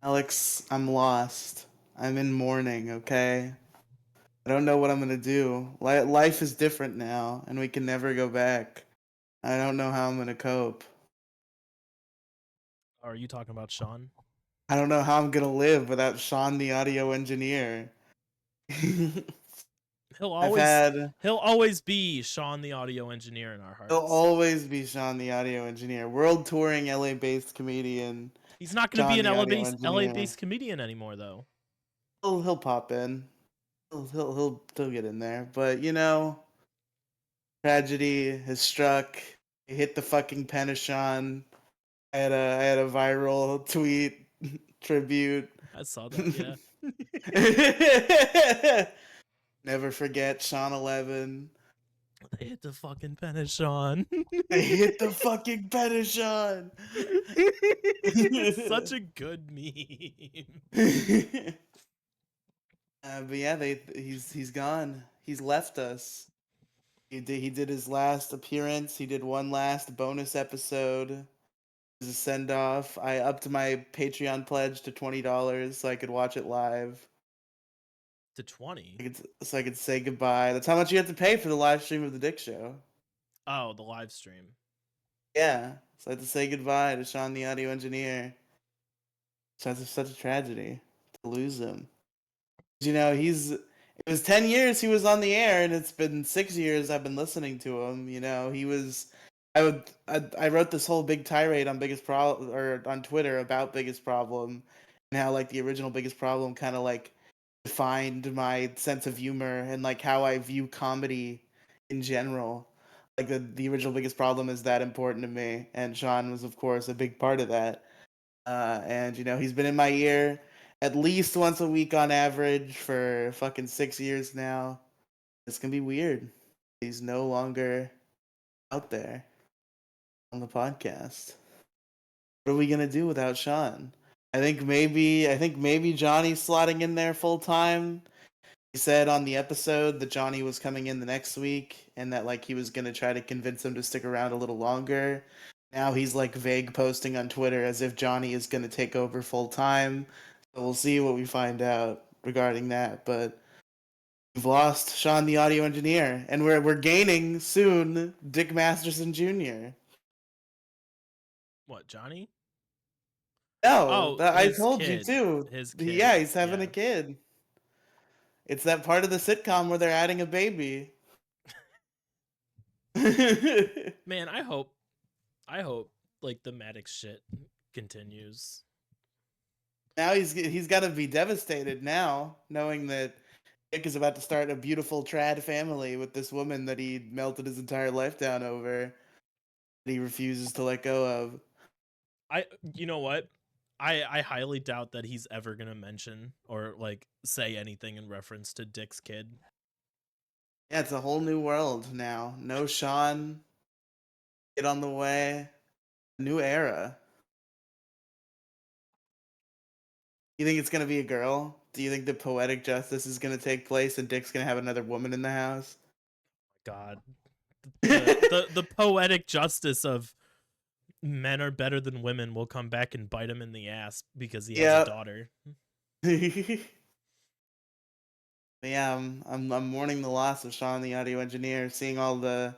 Alex, I'm lost. I'm in mourning, okay? I don't know what I'm gonna do. Life is different now, and we can never go back. I don't know how I'm gonna cope. Are you talking about Sean? I don't know how I'm gonna live without Sean, the audio engineer. He'll I've always had. he'll always be Sean the audio engineer in our He'll hearts. always be Sean, the audio engineer. World touring LA based comedian. He's not going to be Sean, an the LA audio based LA engineer. based comedian anymore though. He'll pop in. He'll get in there. But tragedy has struck. It hit the fucking Penishon. I had a viral tweet tribute. I saw that, yeah. Never forget Sean 11. They hit the fucking pen of Sean. I hit the fucking Penishon. It's such a good meme. But yeah, he's gone. He's left us. He did his last appearance. He did one last bonus episode as a send off. I upped my Patreon pledge to $20 so I could watch it live. To 20. So I could say goodbye. That's how much you have to pay for the live stream of the Dick Show. Oh, the live stream. Yeah, so I had to say goodbye to Sean, the audio engineer. Such a tragedy to lose him. It was 10 years he was on the air, and it's been 6 years I've been listening to him. He was. I wrote this whole big tirade on Biggest Problem or on Twitter about Biggest Problem, and how like the original Biggest Problem kind of like defined my sense of humor and like how I view comedy in general. Like the original Biggest Problem is that important to me, and Sean was of course a big part of that. And he's been in my ear at least once a week on average for fucking 6 years now. It's gonna be weird. He's no longer out there on the podcast. What are we gonna do without Sean? I think maybe Johnny's slotting in there full time. He said on the episode that Johnny was coming in the next week and that like he was gonna try to convince him to stick around a little longer. Now he's like vague posting on Twitter as if Johnny is gonna take over full time. So we'll see what we find out regarding that. But we've lost Sean the audio engineer, and we're gaining soon Dick Masterson Jr. What, Johnny? No, Oh, I his told you kid. too. His kid. Yeah, he's having a Yeah. kid. It's that part of the sitcom where they're adding a baby. Man, I hope like the Maddox shit continues. Now he's got to be devastated now, knowing that Dick is about to start a beautiful trad family with this woman that he melted his entire life down over. That he refuses to let go of. You know what? I highly doubt that he's ever gonna mention or like say anything in reference to Dick's kid. Yeah, it's a whole new world now. No Sean, get on the way. New era. You think it's gonna be a girl? Do you think the poetic justice is gonna take place and Dick's gonna have another woman in the house? God, the poetic justice of men are better than women will come back and bite him in the ass because he has a Yeah. daughter. Yeah, I'm mourning the loss of Sean, the audio engineer. Seeing all the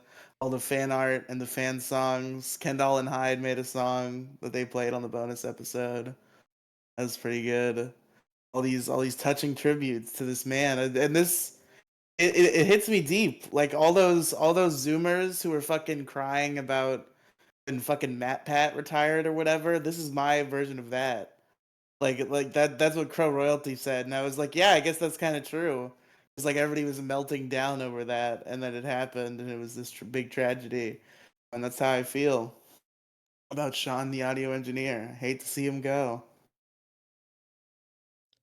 fan art and the fan songs. Kendall and Hyde made a song that they played on the bonus episode. That was pretty good. All these touching tributes to this man, and this it hits me deep. Like all those Zoomers who were fucking crying about when fucking Matt Pat retired or whatever. This is my version of that. Like that's what Crow Royalty said, and I was like, yeah, I guess that's kind of true. It's like everybody was melting down over that, and then it happened, and it was this big tragedy, and that's how I feel about Sean, the audio engineer. I hate to see him go.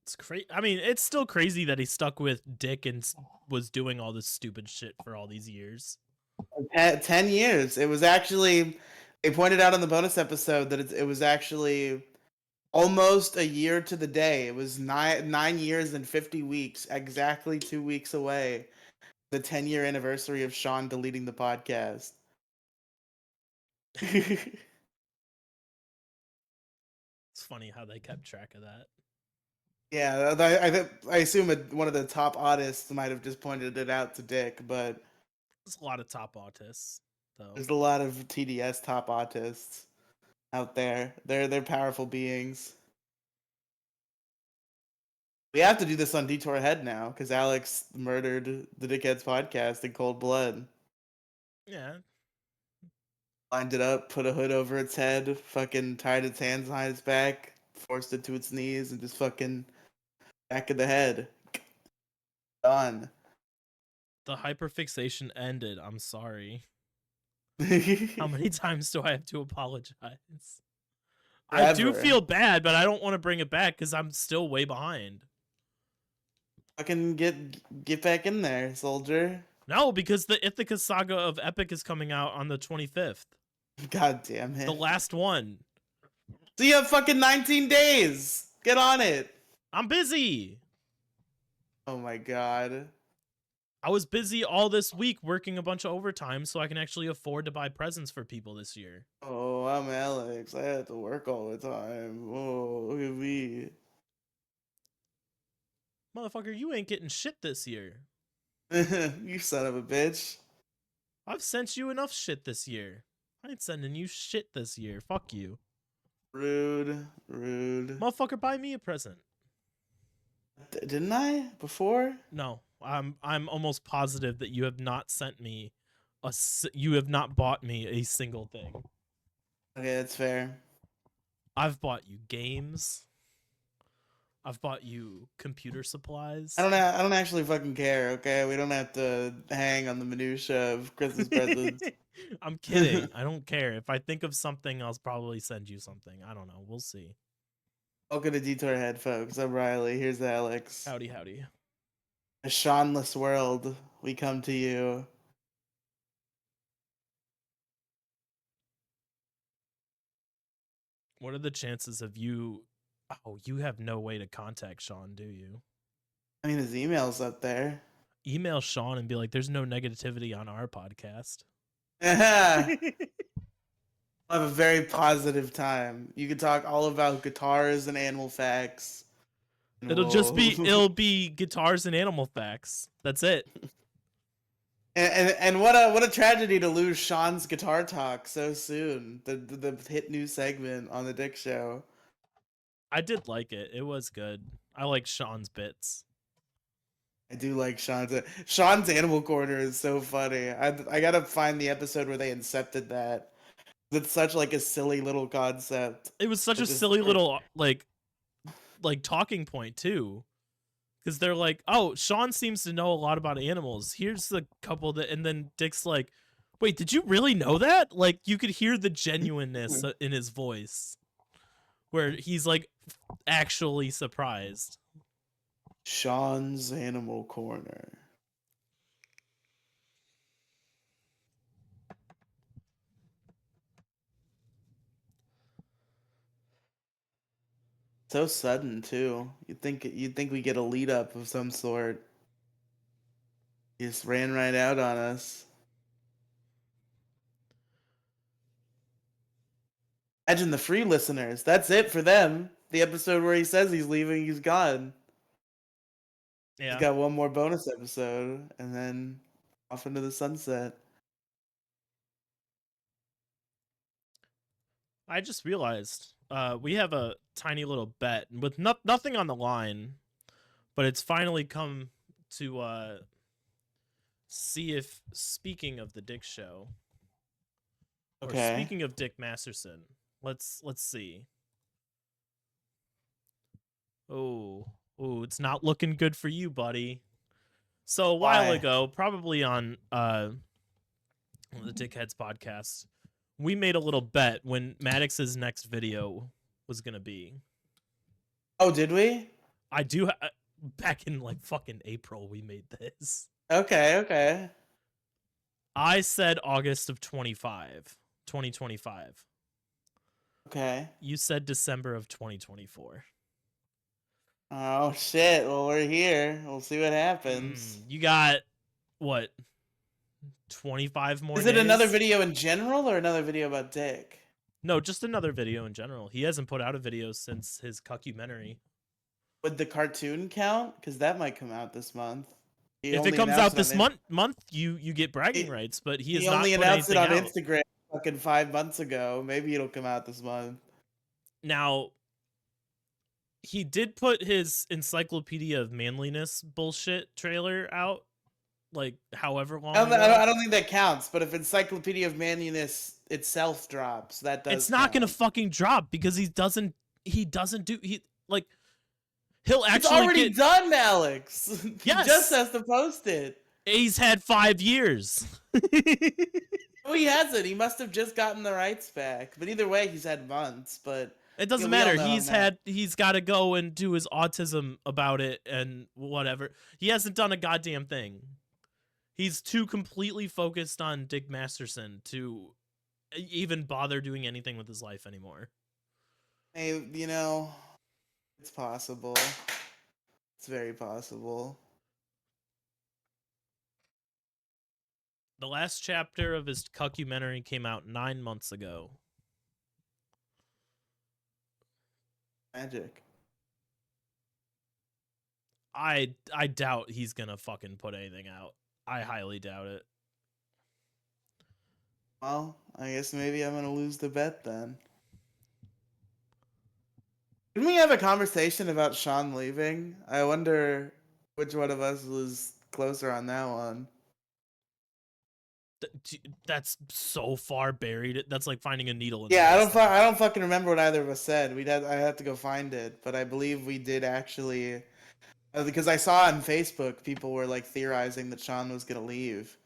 It's crazy. I mean, it's still crazy that he stuck with Dick and was doing all this stupid shit for all these years. 10 years. It was actually they pointed out on the bonus episode that it was actually almost a year to the day. It was 9 years and 50 weeks, exactly 2 weeks away. The 10-year anniversary of Sean deleting the podcast. It's funny how they kept track of that. Yeah, I assume one of the top artists might have just pointed it out to Dick, but There's a lot of top autists, though. there's a lot of TDS top artists out there. They're powerful beings. We have to do this on Detour Head now because Alex murdered the Dickheads podcast in cold blood. Yeah. Lined it up, put a hood over its head, fucking tied its hands behind its back, forced it to its knees, and just fucking back of the head. Done. The hyperfixation ended. I'm sorry. How many times do I have to apologize? I do Forever. feel bad, but I don't want to bring it back because I'm still way behind. Fucking get back in there, soldier. No, because the Ithaca Saga of Epic is coming out on the 25th. God damn it. The last one. So you have fucking 19 days. Get on it. I'm busy. Oh my god. I was busy all this week working a bunch of overtime so I can actually afford to buy presents for people this year. Oh, I'm Alex. I have to work all the time. Oh, look at me. Motherfucker, you ain't getting shit this year. You son of a bitch. I've sent you enough shit this year. I ain't sending you shit this year. Fuck you. Rude. Rude. Motherfucker, buy me a present. Didn't I? Before? No, I'm almost positive that you have not sent me you have not bought me a single thing. Okay, that's fair. I've bought you games. I've bought you computer supplies. I don't actually fucking care, okay? We don't have to hang on the minutia of Christmas presents. I'm kidding. I don't care. If I think of something, I'll probably send you something. I don't know. We'll see. Welcome to Detour Head, folks. I'm Riely. Here's Alex. Howdy, howdy. A Seanless world, we come to you. What are the chances of you? Oh, you have no way to contact Sean, do you? I mean, his email's up there. Email Sean and be like, "There's no negativity on our podcast." I'll have a very positive time. You can talk all about guitars and animal facts. And It'll be guitars and animal facts. That's it. and what a tragedy to lose Sean's guitar talk so soon. The hit new segment on the Dick Show. I did like it. It was good. I like Sean's bits. I do like Sean's Animal Corner is so funny. I gotta find the episode where they incepted that. It's such like a silly little concept. It was such a silly little like talking point too. Because they're like, oh, Sean seems to know a lot about animals. Here's the couple that, and then Dick's like, wait, did you really know that? Like, you could hear the genuineness in his voice, where he's like actually surprised. Sean's Animal Corner. So sudden too. You'd think we get a lead up of some sort. He just ran right out on us. Imagine the free listeners. That's it for them. The episode where he says he's leaving, he's gone. Yeah. He's got one more bonus episode, and then off into the sunset. I just realized we have a tiny little bet with nothing on the line, but it's finally come to see if, speaking of the Dick Show, or speaking of Dick Masterson, let's see. Oh, it's not looking good for you, buddy. So a while ago, probably on the Dickheads podcast, we made a little bet when Maddox's next video was gonna be. Oh, did we? I do. Back in like fucking April, we made this. Okay. I said August of 2025. Okay. You said December of 2024. Oh shit! Well, we're here. We'll see what happens. You got what? 25 more. Is it another video in general or another video about Dick? No, just another video in general. He hasn't put out a video since his cuckumentary. Would the cartoon count? Because that might come out this month. He If it only comes announced out it on this month, you get bragging he, rights, but he has he only not put announced it anything on out. Instagram fucking 5 months ago. Maybe it'll come out this month. Now, he did put his Encyclopedia of Manliness bullshit trailer out, like however long ago. I don't think that counts. But if Encyclopedia of Manliness itself drops, that It's does not gonna count. fucking drop because he doesn't do he like he'll It's actually already get done, Alex. He just yes. has to post it. He's had 5 years. Oh, he hasn't. He must have just gotten the rights back. But either way, he's had months. But It yeah, doesn't we all matter. know how Matt. He's got to go and do his autism about it and whatever. He hasn't done a goddamn thing. He's too completely focused on Dick Masterson to even bother doing anything with his life anymore. Hey, it's possible. It's very possible. The last chapter of his cuckumentary came out 9 months ago. Magic. I doubt he's gonna fucking put anything out. I highly doubt it. Well, I guess maybe I'm gonna lose the bet then. Didn't we have a conversation about Sean leaving? I wonder which one of us was closer on that one. That's so far buried. That's like finding a needle in Yeah, the haystack. I don't fucking remember what either of us said. I have to go find it, but I believe we did actually because I saw on Facebook people were like theorizing that Sean was gonna leave.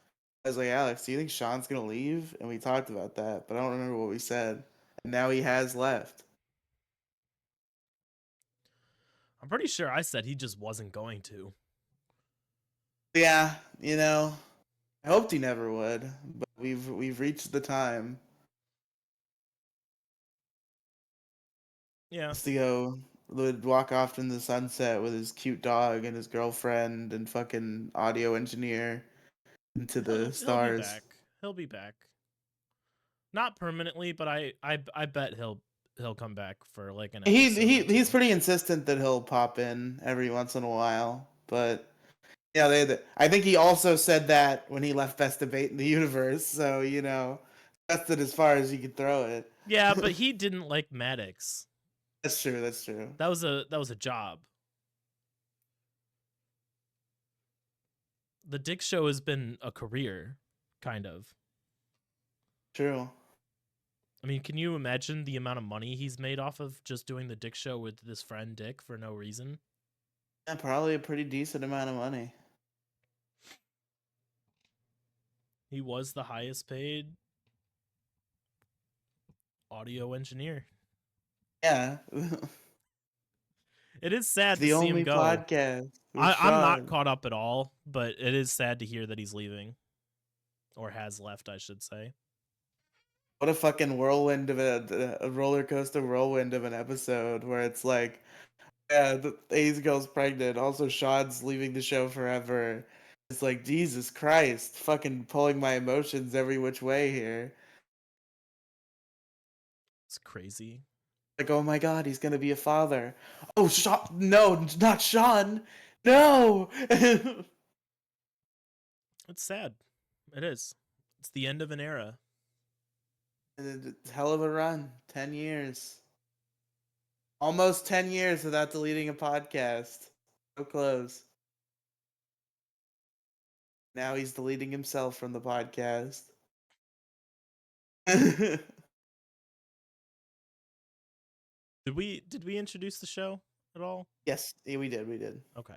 I was like, Alex, do you think Sean's gonna leave? And we talked about that, but I don't remember what we said. And now he has left. I'm pretty sure I said he just wasn't going to. Yeah, I hoped he never would, but we've reached the time. Yeah. To go would walk off in the sunset with his cute dog and his girlfriend and fucking audio engineer into the He'll be stars. back. He'll be back. Not permanently, but I bet he'll come back for like an episode. He's pretty insistent that he'll pop in every once in a while, but yeah, I think he also said that when he left Best Debate in the Universe, so that's it as far as you could throw it. Yeah, but he didn't like Maddox. That's true. That's true. That was a job. The Dick Show has been a career, kind of. True. I mean, can you imagine the amount of money he's made off of just doing the Dick Show with this friend Dick for no reason? Yeah, probably a pretty decent amount of money. He was the highest paid audio engineer. Yeah. It is sad The to see him only go. podcast. I'm not caught up at all, but it is sad to hear that he's leaving. Or has left, I should say. What a fucking whirlwind of a roller coaster whirlwind of an episode where it's like, yeah, the A's girl's pregnant. Also, Sean's leaving the show forever. It's like, Jesus Christ, fucking pulling my emotions every which way here. It's crazy. Like, oh my God, he's gonna be a father. Oh, Sean, no, not Sean, no. It's sad. It is. It's the end of an era. It's a hell of a run. 10 years. Almost 10 years without deleting a podcast. So close. Now he's deleting himself from the podcast. Did we introduce the show at all? Yes, yeah, we did. Okay.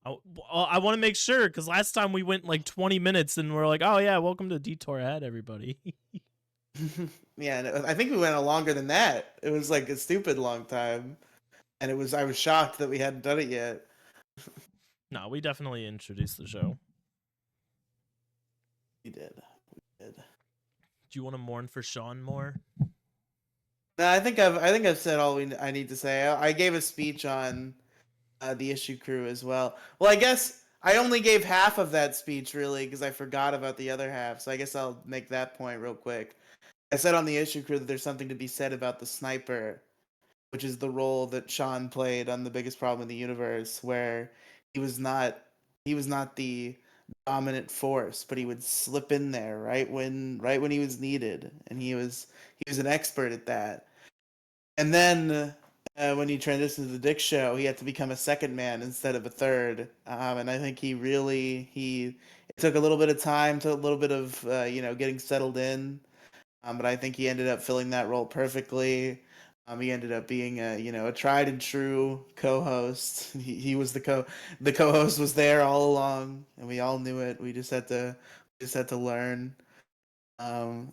I want to make sure because last time we went like 20 minutes and we're like, oh yeah, welcome to Detour Ahead, everybody. Yeah, I think we went a longer than that. It was like a stupid long time, and I was shocked that we hadn't done it yet. No, we definitely introduced the show. We did. Do you want to mourn for Sean more? No, I think I've said all I need to say. I gave a speech on the issue crew as well. Well, I guess I only gave half of that speech really because I forgot about the other half. So I guess I'll make that point real quick. I said on the issue crew that there's something to be said about the sniper, which is the role that Sean played on The Biggest Problem in the Universe, where he was not he was not the dominant force, but he would slip in there right when he was needed, and he was an expert at that. And then when he transitioned to the Dick Show, he had to become a second man instead of a third. And I think he it took a little bit of time, took a little bit of getting settled in. But I think he ended up filling that role perfectly. He ended up being a tried and true co-host. He was the co-host was there all along, and we all knew it. We just had to learn. And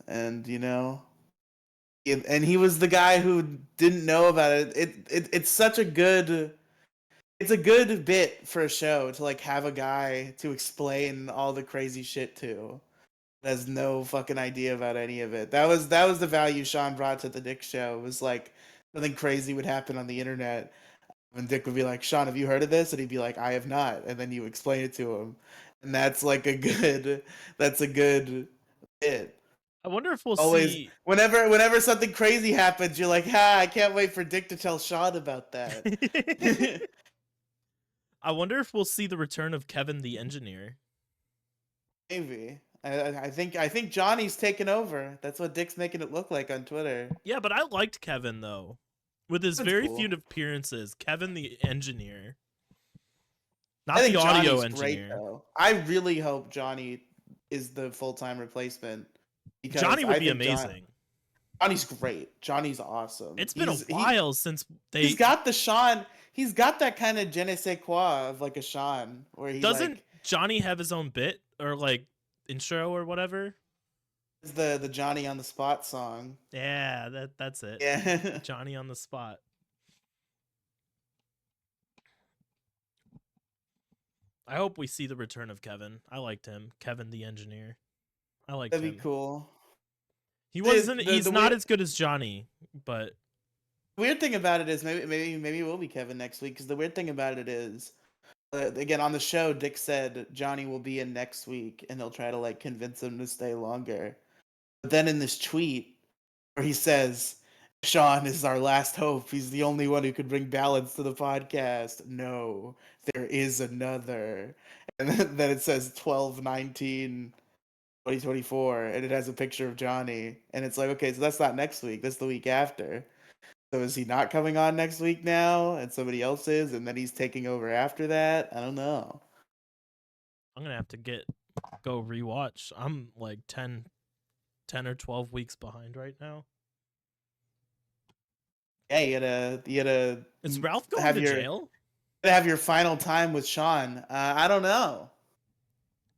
and he was the guy who didn't know about it. It's such a good it's a good bit for a show to like have a guy to explain all the crazy shit to that has no fucking idea about any of it. That was the value Sean brought to the Dick Show. It was like something crazy would happen on the internet, and Dick would be like, "Sean, have you heard of this?" And he'd be like, "I have not." And then you explain it to him, and that's a good bit. I wonder if we'll Always, see. whenever something crazy happens, you're like, "Ha! I can't wait for Dick to tell Sean about that." I wonder if we'll see the return of Kevin the engineer. Maybe. I think Johnny's taken over. That's what Dick's making it look like on Twitter. Yeah, but I liked Kevin though. With his That's very few cool. appearances, Kevin the engineer, I not the think audio Johnny's great engineer. though. I really hope Johnny is the full-time replacement because Johnny would I be think amazing. Johnny's great. Johnny's awesome. It's been a He while since he's they. got the Sean. He's got that kind of je ne sais quoi of like a Sean where he Doesn't like Johnny have his own bit or like intro or whatever? is the Johnny on the spot song. Yeah, that's it. Yeah. Johnny on the spot. I hope we see the return of Kevin. I liked him. Kevin the engineer. I liked That'd be him. cool. He The, wasn't the he's the not weird as good as Johnny, but weird thing about it is maybe it will be Kevin next week because the weird thing about it is again on the show Dick said Johnny will be in next week and they'll try to like convince him to stay longer. But then in this tweet where he says Sean is our last hope. He's the only one who could bring balance to the podcast. No, there is another. And then it says 12/19/2024 and it has a picture of Johnny and it's like okay, so that's not next week. That's the week after. So is he not coming on next week now and somebody else is and then he's taking over after that? I don't know. I'm gonna have to go rewatch. I'm like 10 or 12 weeks behind right now. Yeah, you had to Is Ralph going have to your jail? final time with Sean. I don't know.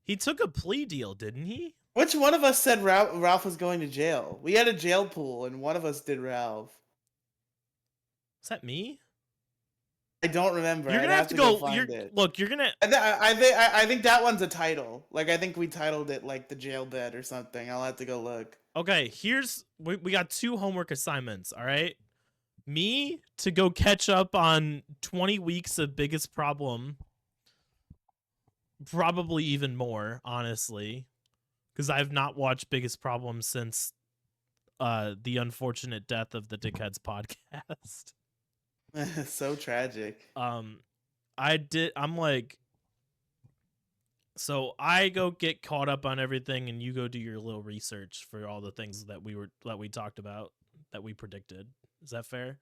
He took a plea deal, didn't he? Which one of us said Ralph was going to jail? We had a jail pool, and one of us did Ralph. Is that me? I don't remember. You're I'd gonna have have to to go go. find it. You're gonna. I think that one's a title. Like I think we titled it like the jail bed or something. I'll have to go look. Okay, we got 2 homework assignments. All right, me to go catch up on 20 weeks of Biggest Problem, probably even more, honestly, because I've not watched Biggest Problem since the unfortunate death of the Dickheads podcast. So tragic. I'm like, so I go get caught up on everything and you go do your little research for all the things that we talked about, that we predicted. Is that fair?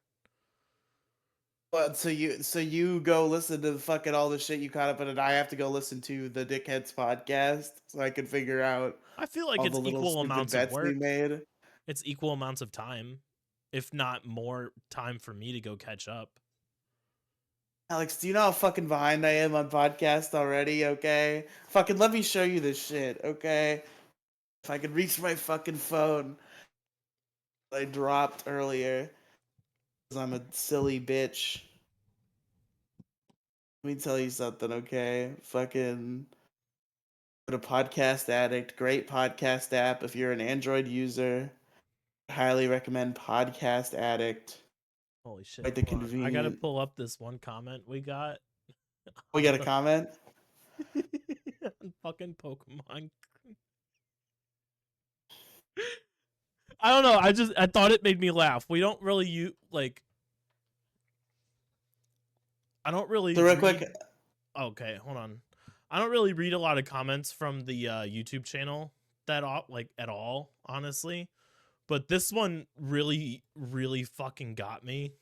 But so you go listen to fucking all the shit you caught up on, and I have to go listen to the Dickheads podcast so I can figure out I feel like all it's the little equal stupid amounts of bets we work. made. It's equal amounts of time, if not more time for me to go catch up. Alex, do you know how fucking behind I am on podcast already? Okay, fucking let me show you this shit. Okay, if I could reach my fucking phone, I dropped earlier because I'm a silly bitch. Let me tell you something, okay? Fucking go to Podcast Addict, great podcast app. If you're an Android user, highly recommend Podcast Addict. Holy shit. Quite the Hold on. I gotta convenient. pull up this one comment we got We got a comment. on fucking Pokemon. I don't know. I thought it made me laugh. We don't really I don't really So real quick, read. Okay, hold on. I don't really read a lot of comments from the YouTube channel at all, honestly. But this one really, really fucking got me.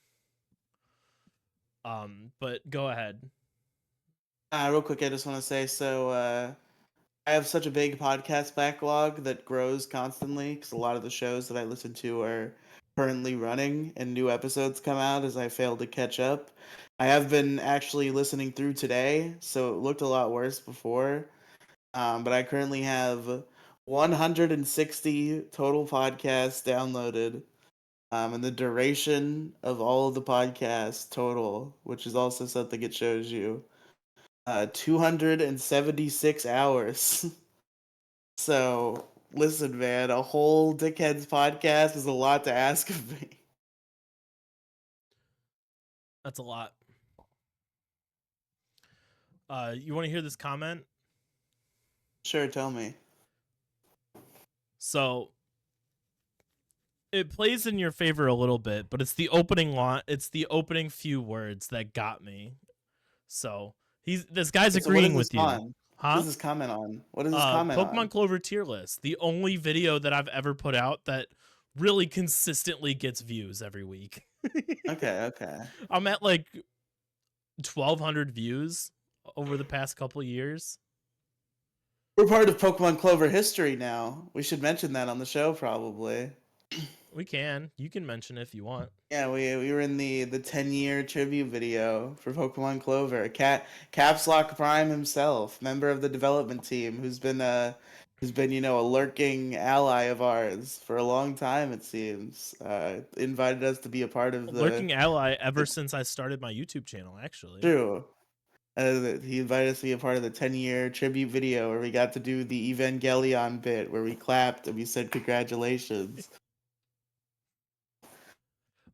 But go ahead. real quick, I just want to say I have such a big podcast backlog that grows constantly because a lot of the shows that I listen to are currently running and new episodes come out as I fail to catch up. I have been actually listening through today, so it looked a lot worse before. But I currently have 160 total podcasts downloaded. And the duration of all of the podcasts total, which is also something it shows you, 276 hours. So, listen, man, a whole Dickheads podcast is a lot to ask of me. That's a lot. You want to hear this comment? Sure, tell me. So it plays in your favor a little bit, but it's the opening it's the opening few words that got me. So this guy's So, what agreeing is this with you. on? What Huh? is this comment on? What is this comment Pokemon on? Clover tier list. The only video that I've ever put out that really consistently gets views every week. Okay, okay. I'm at like 1,200 views over the past couple years. We're part of Pokemon Clover history now. We should mention that on the show, probably. We can. You can mention if you want. Yeah, we were in the 10-year tribute video for Pokemon Clover. Caps Lock Prime himself, member of the development team, who's been a lurking ally of ours for a long time. It seems invited us to be a part of Lurking ally ever the since I started my YouTube channel, actually. true. He invited us to be a part of the 10-year tribute video where we got to do the Evangelion bit where we clapped and we said congratulations.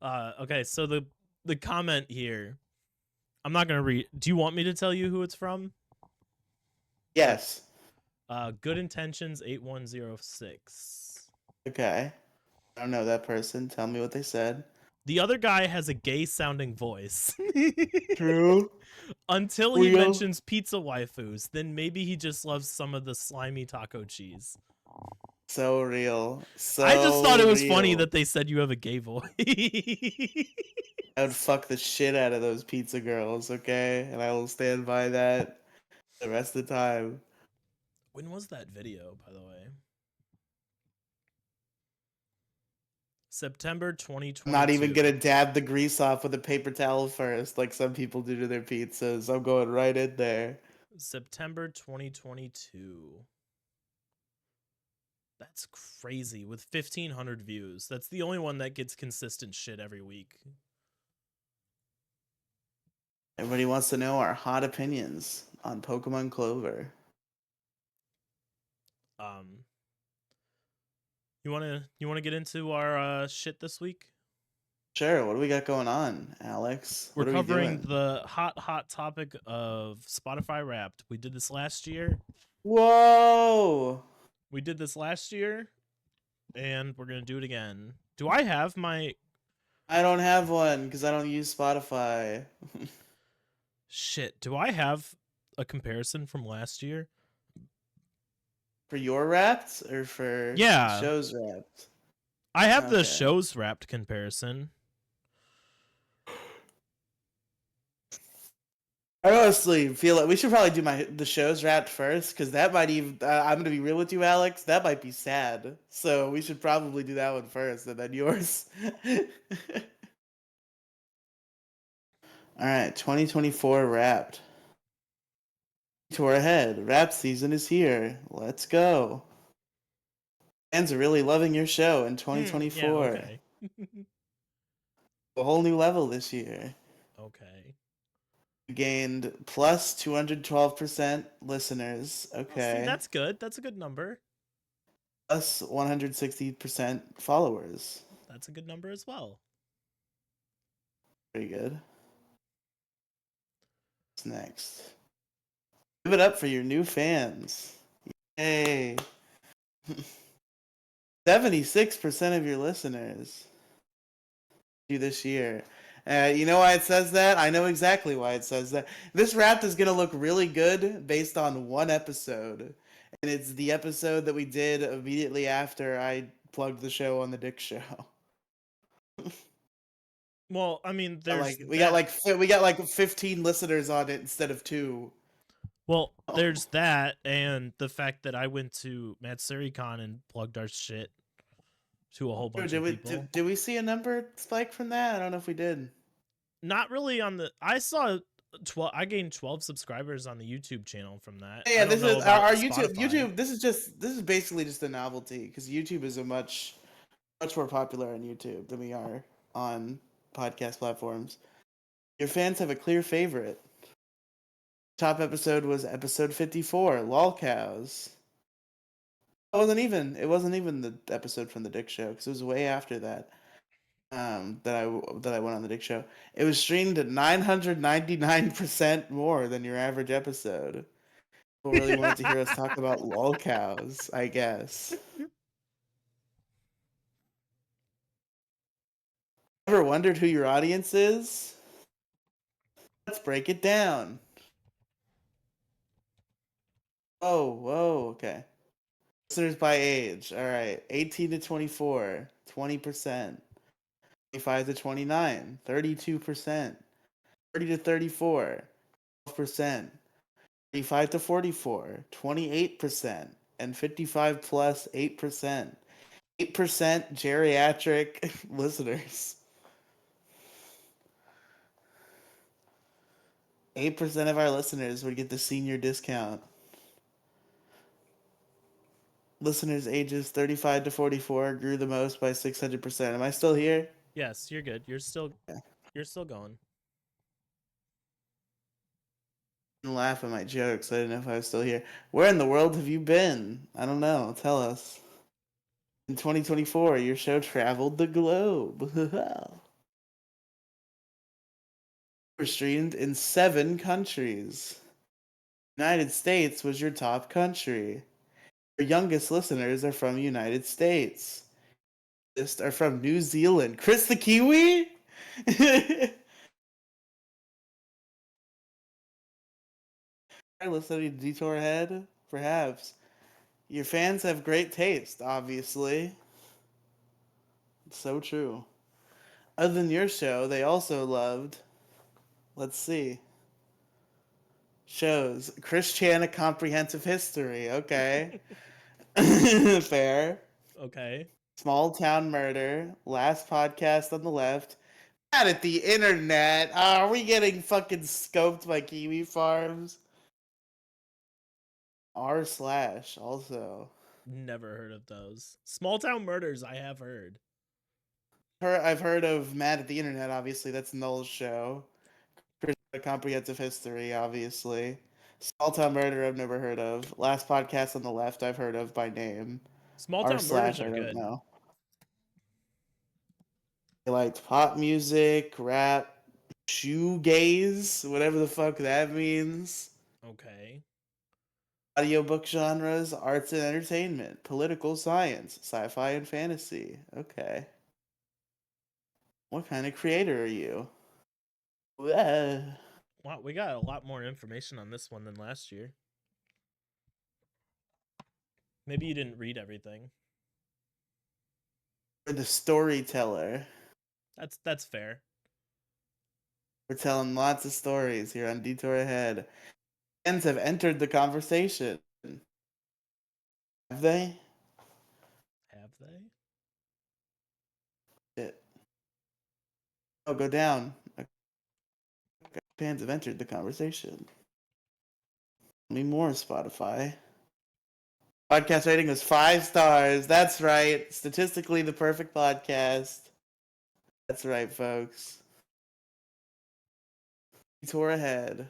Okay, so the comment here, I'm not gonna read. Do you want me to tell you who it's from? Yes. Good Intentions 8106. Okay. I don't know that person. Tell me what they said. The other guy has a gay sounding voice. True. Until he Real. mentions pizza waifus, then maybe he just loves some of the slimy taco cheese. So real. I just thought So it was funny real. that they said you have a gay voice. I would fuck the shit out of those pizza girls, okay? And I will stand by that the rest of the time. When was that video, by the way? September I'm not even 2022. gonna dab the grease off with a paper towel first, like some people do to their pizzas. I'm going right in there. September 2022. That's crazy with 1,500 views. That's the only one that gets consistent shit every week. Everybody wants to know our hot opinions on Pokemon Clover. Um, you wanna get into our shit this week? Sure, what do we got going on, Alex? We're What are we covering doing? the hot topic of Spotify Wrapped. We did this last year. Whoa! We did this last year, and we're gonna do it again. Do I have my I don't have one because I don't use Spotify. shit? Do I have a comparison from last year? For your Wrapped or for the Yeah, show's Wrapped? I have the Okay. show's Wrapped comparison. I honestly feel like we should probably do the show's Wrapped first because that might even. I'm gonna be real with you, Alex. That might be sad. So we should probably do that one first and then yours. All right, 2024 Wrapped. Tour ahead. Wrap season is here. Let's go. Fans are really loving your show in Yeah, 2024. okay. A whole new level this year. Okay. You gained plus 212% listeners. Oh, see, Okay. that's good. That's a good number. Plus 160% followers. That's a good number as well. Pretty good. What's next? Give it up for your new fans. Yay. 76% of your listeners do this year. You know why it says that? I know exactly why it says that. This Wrapped is going to look really good based on one episode. And it's the episode that we did immediately after I plugged the show on the Dick Show. Well, I mean, there's Like we got that. like 15 listeners on it instead of 2. Well, there's that, and the fact that I went to Matsuricon and plugged our shit to a whole bunch Did of we people. did we see a number spike from that? I don't know if we did. Not really on the. I saw 12. I gained 12 subscribers on the YouTube channel from that. I Yeah, don't this know is about our YouTube. Spotify. YouTube. This is basically just a novelty because YouTube is a much more popular on YouTube than we are on podcast platforms. Your fans have a clear favorite. Top episode was episode 54, Lolcows. It wasn't even the episode from the Dick Show because it was way after that. That I went on the Dick Show. It was streamed at 999% more than your average episode. People really wanted to hear us talk about lolcows, I guess. Ever wondered who your audience is? Let's break it down. Oh, whoa, okay. Listeners by age. All right. 18 to 24, 20%. 25 to 29, 32%. 30 to 34, 12%. 35 to 44, 28%. And 55 plus, 8%. 8% geriatric listeners. 8% of our listeners would get the senior discount. Listeners ages 35 to 44 grew the most by 600%. Am I still here? Yes, you're good. Yeah. You're still going. I didn't laugh at my jokes. I didn't know if I was still here. Where in the world have you been? I don't know. Tell us. In 2024, your show traveled the globe. We're streamed in 7 countries. United States was your top country. Your youngest listeners are from United States. Are from New Zealand. Chris the Kiwi? Are listening to Detour Ahead? Perhaps. Your fans have great taste, obviously. It's so true. Other than your show, they also loved, let's see, shows. Chris Chan, A Comprehensive History. Okay. Fair. Okay. Small Town Murder. Last Podcast on the Left. Not at the internet. Are we getting fucking scoped by Kiwi Farms? R slash also. Never heard of those. Small Town Murders, I have heard. I've heard of Mad at the Internet, obviously. That's Null's show. A Comprehensive History, obviously. Small Town Murder, I've never heard of. Last Podcast on the Left, I've heard of by name. Small R Town Murders slash, are I don't good. know. I liked pop music, rap, shoegaze, whatever the fuck that means. Okay. Audiobook genres, arts and entertainment, political science, sci-fi and fantasy. Okay. What kind of creator are you? Uh, Wow, we got a lot more information on this one than last year. Maybe you didn't read everything. we're the storyteller. That's fair. We're telling lots of stories here on Detour Ahead. Fans have entered the conversation. Have they? Have they? Shit. Oh, go down. Okay. Fans have entered the conversation. Tell me more, Spotify. Podcast rating was 5 stars. That's right. Statistically, the perfect podcast. That's right, folks. Tour ahead.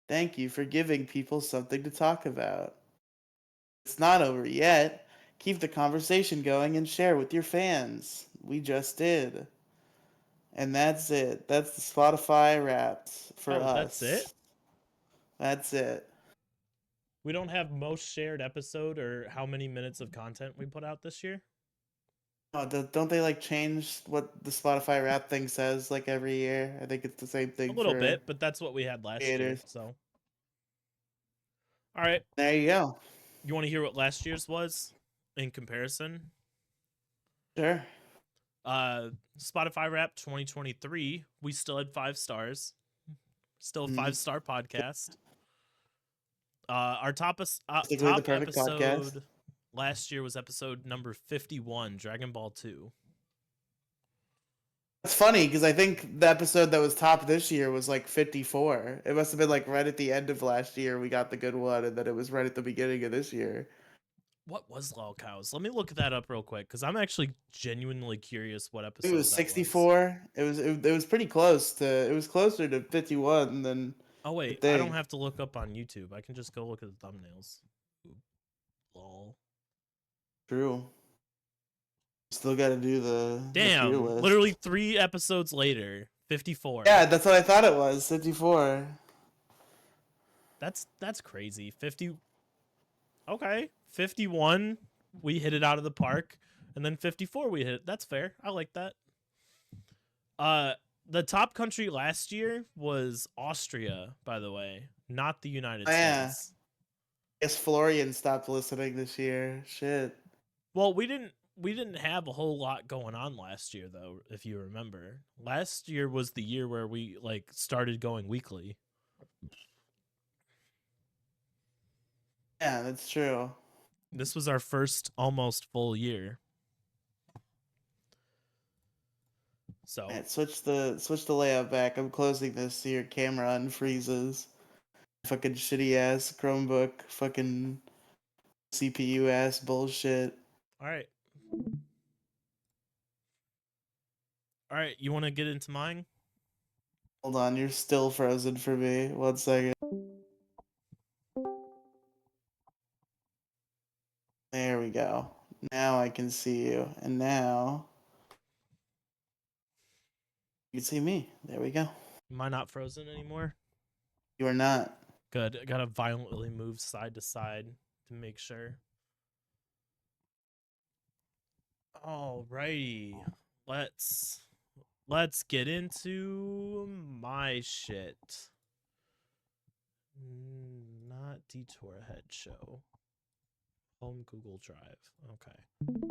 Thank you for giving people something to talk about. It's not over yet. Keep the conversation going and share with your fans. We just did. And that's it. That's the Spotify Wrapped for Oh, that's us. it? That's it. We don't have most shared episode or how many minutes of content we put out this year. Oh, don't they like change what the Spotify rap thing says like every year? I think it's the same A thing little for bit, but that's what we had last year. creators. So, all right. There you go. You want to hear what last year's was in comparison? Sure. Uh, Spotify Rap 2023. We still had 5 stars. Still a Mm. 5-star podcast. Our Basically the top perfect podcast. episode last year was episode number 51, Dragon Ball 2. It's funny because I think the episode that was top this year was like 54. It must have been like right at the end of last year we got the good one, and then it was right at the beginning of this year. What was Lol Cows? Let me look that up real quick because I'm actually genuinely curious what It episode was that was. 64. It was pretty close to. It was closer to 51 than Oh I wait, I don't think. have to look up on YouTube. I can just go look at the thumbnails. Ooh, lol. True. Still got to do the tier Damn, list. literally 3 episodes later, 54. Yeah, that's what I thought it was. 54. That's crazy. 50. Okay, 51 we hit it out of the park, and then 54 we hit it. That's fair. I like that. The top country last year was Austria, by the way, not the United Yeah. States. I guess Florian stopped listening this year. Shit. Well, we didn't have a whole lot going on last year though, if you remember. Last year was the year where we like started going weekly. Yeah, that's true. This was our first almost full year. So, Right, switch the layout back. I'm closing this so your camera unfreezes. Fucking shitty ass Chromebook, fucking CPU ass bullshit. all right. All right, you want to get into mine? Hold on, you're still frozen for me. 1 second. There we go. Now I can see you. And now you can see me. There we go. Am I not frozen anymore? You are not. Good. I gotta violently move side to side to make sure. Alrighty. Let's get into my shit. Not Detour Head Show. Home Google Drive. Okay.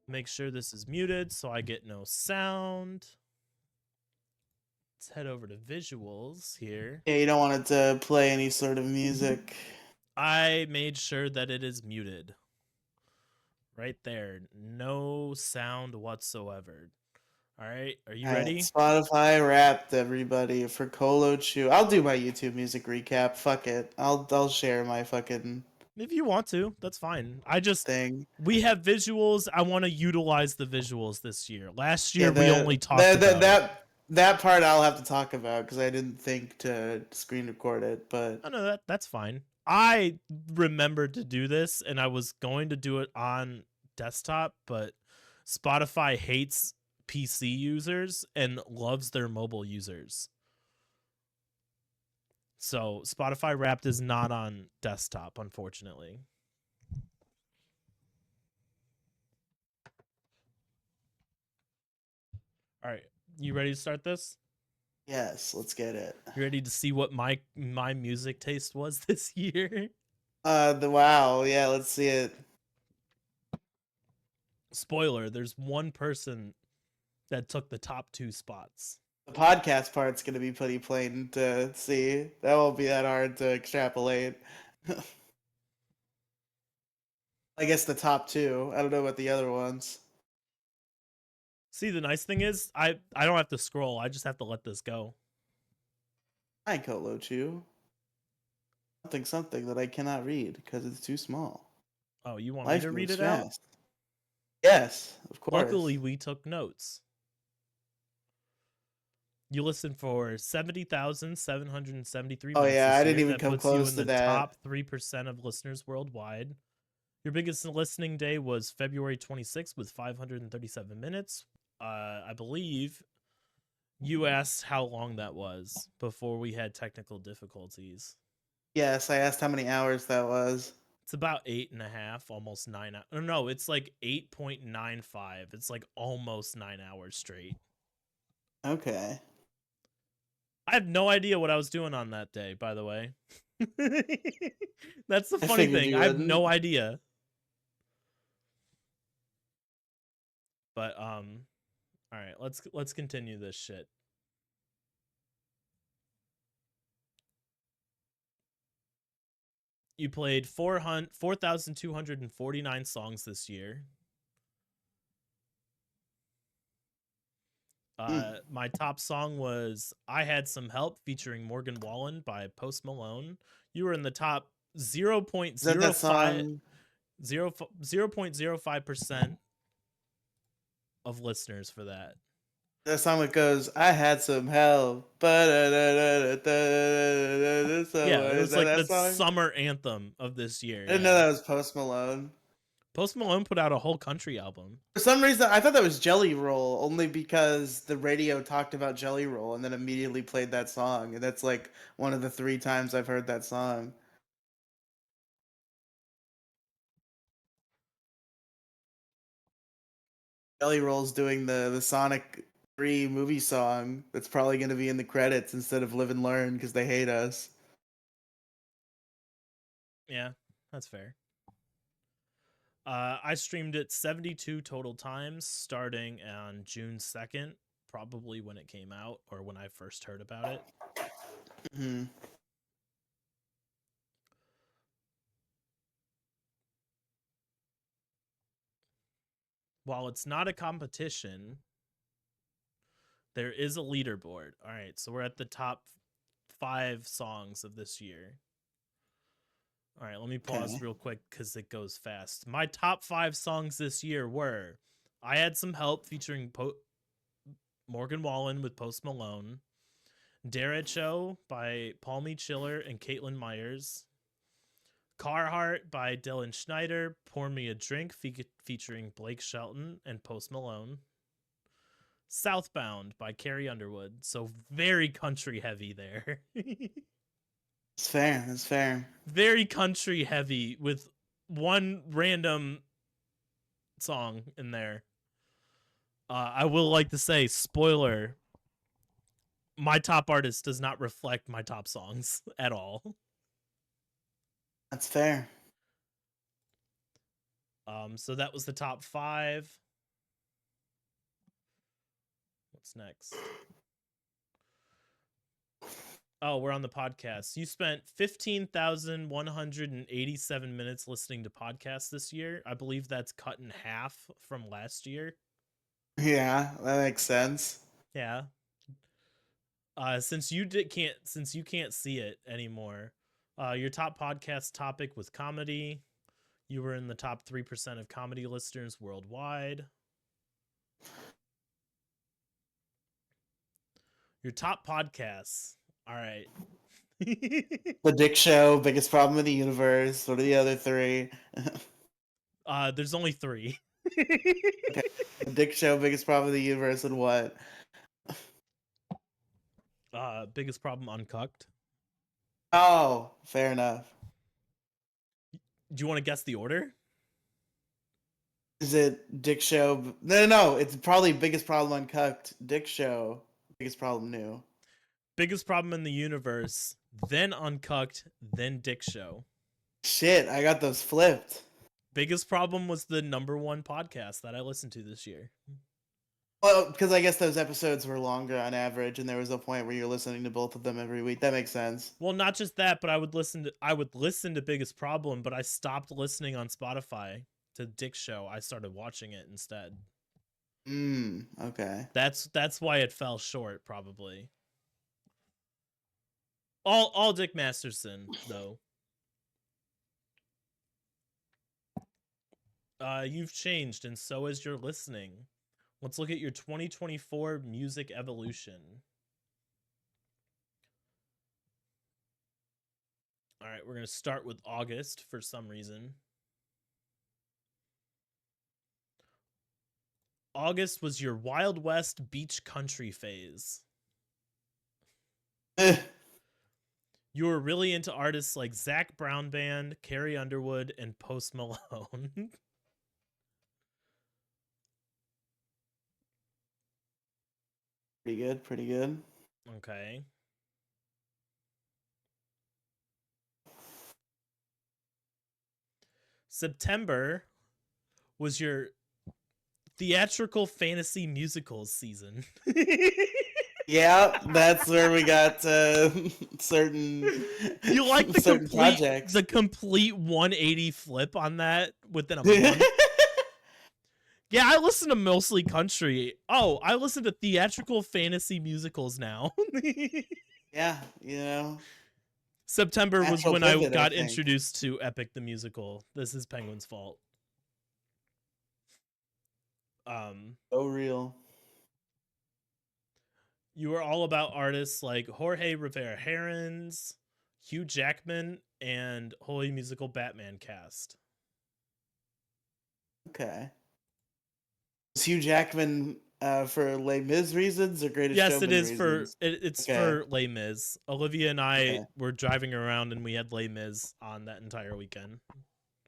Make sure this is muted so I get no sound. Let's head over to visuals here. Yeah, you don't want it to play any sort of music. I made sure that it is muted. Right there. No sound whatsoever. All right. Are you ready? Spotify Wrapped, everybody, for Colo Chew. I'll do my YouTube music recap. Fuck it. I'll share my fucking If you want to, that's fine. I just thing. we have visuals. I want to utilize the visuals this year. Last year Yeah, we only talked about it. That part I'll have to talk about because I didn't think to screen record it. But Oh no, that's fine. I remembered to do this, and I was going to do it on desktop, but Spotify hates PC users and loves their mobile users. So Spotify Wrapped is not on desktop, unfortunately. All right, you ready to start this? yes, let's get it. You ready to see what my music taste was this year? Wow, yeah, let's see it. Spoiler: there's one person that took the top 2 spots. The podcast part's gonna be pretty plain to see. That won't be that hard to extrapolate. I guess the top 2. I don't know about the other ones. See, the nice thing is I don't have to scroll. I just have to let this go. Hi, Colo Chew. Something that I cannot read because it's too small. Oh, you want Life me to read moves it out? fast. Yes, of course. Luckily, we took notes. You listened for 70,773 minutes. Oh yeah, this I didn't year. even That come puts you close in to the that. top 3% of listeners worldwide. Your biggest listening day was February 26th with 537 minutes. I believe you asked how long that was before we had technical difficulties. Yes, I asked how many hours that was. It's about 8.5, almost 9. No, it's like 8.95. It's like almost 9 hours straight. Okay. I have no idea what I was doing on that day, by the way. That's the I funny figured thing. you I have no wouldn't. idea. But all right, let's continue this shit. You played 4,249 songs this year. Hmm. My top song was "I Had Some Help" featuring Morgan Wallen by Post Malone. You were in the top Is that that 0.05 song? 0.05% of listeners for that. That song that goes, "I had some help." Is Yeah, it was that like that the song? summer anthem of this year. I didn't know Yeah, that was Post Malone. Post Malone put out a whole country album. For some reason, I thought that was Jelly Roll, only because the radio talked about Jelly Roll and then immediately played that song. And that's like one of the 3 times I've heard that song. Jelly Roll's doing the Sonic 3 movie song that's probably going to be in the credits instead of Live and Learn because they hate us. Yeah, that's fair. I streamed it 72 total times starting on June 2nd, probably when it came out or when I first heard about it. Hmm. While it's not a competition, there is a leaderboard. All right, so we're at the top 5 songs of this year. All right, let me pause Okay. real quick because it goes fast. My top 5 songs this year were "I Had Some Help" featuring Morgan Wallen with Post Malone, "Derecho" by Palmy Chiller and Caitlin Myers, "Carhartt" by Dylan Schneider, "Pour Me a Drink" featuring Blake Shelton and Post Malone, "Southbound" by Carrie Underwood. So very country heavy there. It's fair. That's fair. Very country heavy with one random song in there. I will like to say, spoiler, my top artist does not reflect my top songs at all. That's fair. So that was the top 5. What's next? Oh, we're on the podcast. You spent 15,187 minutes listening to podcasts this year. I believe that's cut in half from last year. Yeah, that makes sense. Yeah. Since you can't see it anymore, your top podcast topic was comedy. You were in the top 3% of comedy listeners worldwide. Your top podcasts. All right. The Dick Show, biggest problem in the universe. What are the other 3? There's only 3. Okay. The Dick Show, biggest problem in the universe, and what? Biggest problem uncucked. Oh, fair enough. Do you want to guess the order? Is it Dick Show? No. It's probably biggest problem uncucked. Dick Show, biggest problem new. Biggest problem in the universe, then uncucked, then Dick Show. Shit, I got those flipped. Biggest problem was the #1 podcast that I listened to this year. Well, because I guess those episodes were longer on average, and there was a point where you're listening to both of them every week. That makes sense. Well, not just that, but I would listen to Biggest Problem, but I stopped listening on Spotify to Dick Show. I started watching it instead. Okay. That's why it fell short, probably. All Dick Masterson though. You've changed, and so has your listening. Let's look at your 2024 music evolution. All right, we're gonna start with August for some reason. August was your Wild West beach country phase. You were really into artists like Zach Brown Band, Carrie Underwood, and Post Malone. Pretty good, pretty good. Okay. September was your theatrical fantasy musicals season. Yeah, that's where we got certain You like certain projects. the complete 180 flip on that within a month? Yeah, I listen to mostly country. Oh, I listen to theatrical fantasy musicals now. Yeah, you know, September was natural when I pivot, I got think. introduced to Epic the Musical. This is Penguin's fault. So real. You were all about artists like Jorge Rivera Herons, Hugh Jackman, and Holy Musical Batman cast. Okay. Is Hugh Jackman for Les Mis reasons or Greatest Yes, it Showman is for reasons? it's Okay. for Les Mis. Olivia and I Okay. were driving around and we had Les Mis on that entire weekend.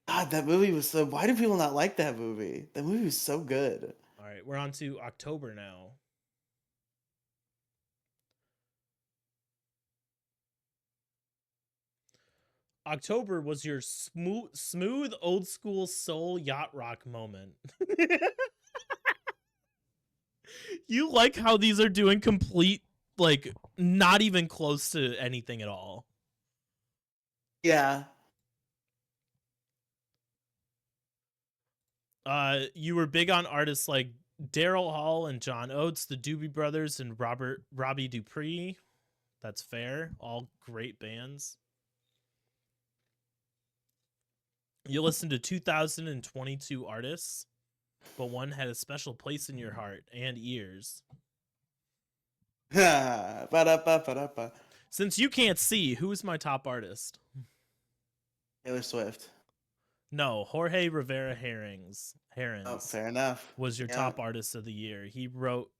God, that movie was so. Why do people not like that movie? That movie was so good. All right, we're on to October now. October was your smooth old school soul yacht rock moment. You like how these are doing complete, like, not even close to anything at all. Yeah. You were big on artists like Daryl Hall and John Oates, the Doobie Brothers, and Robbie Dupree. That's fair. All great bands. You listened to 2022 artists, but one had a special place in your heart and ears. Ba-da-ba-ba-da-ba. Since you can't see, who's my top artist? Taylor Swift. No, Jorge Rivera Oh, Herons fair enough. was your Yeah. top artist of the year. He wrote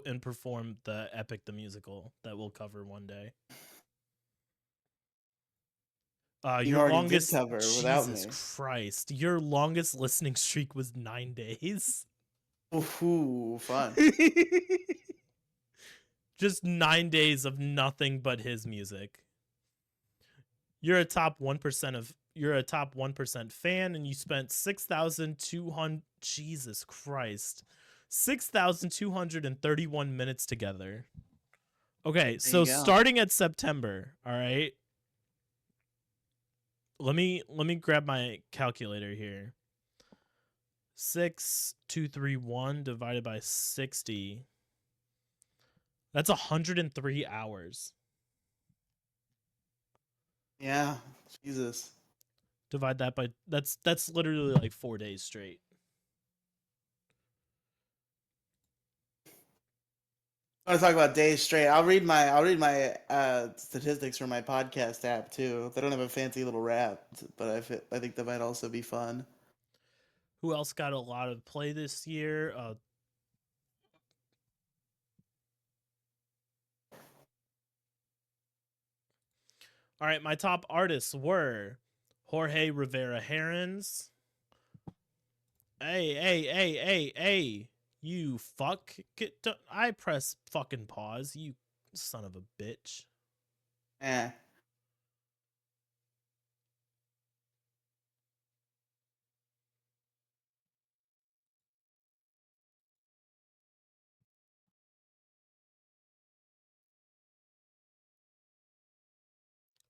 and performed the Epic the Musical that we'll cover one day. You Your already did longest cover without Jesus me. Christ. Your longest listening streak was 9 days. Ooh, fun. Just 9 days of nothing but his music. You're a top 1% fan and you spent 6,200 Jesus Christ. 6,231 minutes together. Okay, There so you go. starting at September, all right? Let me grab my calculator here. 6,231 divided by 60. That's 103 hours. Yeah. Jesus. Divide that by that's literally like 4 days straight. I want to talk about days straight. I'll read my statistics from my podcast app too. They don't have a fancy little rap, but I think that might also be fun. Who else got a lot of play this year? All right, my top artists were Jorge Rivera Herons. Hey. You fuck. I press fucking pause, you son of a bitch. Eh.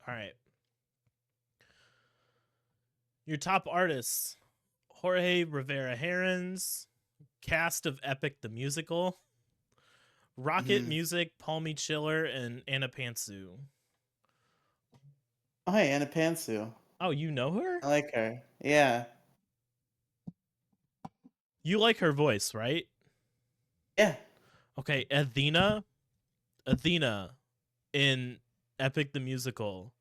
All right. Your top artists Jorge Rivera Herons, cast of Epic the Musical, Rocket Mm-hmm. Music, Palmy Chiller, and Anna Pantsu. Oh, hey, Anna Pantsu. Oh, you know her? I like her. Yeah. You like her voice, right? Yeah. Okay, Athena in Epic the Musical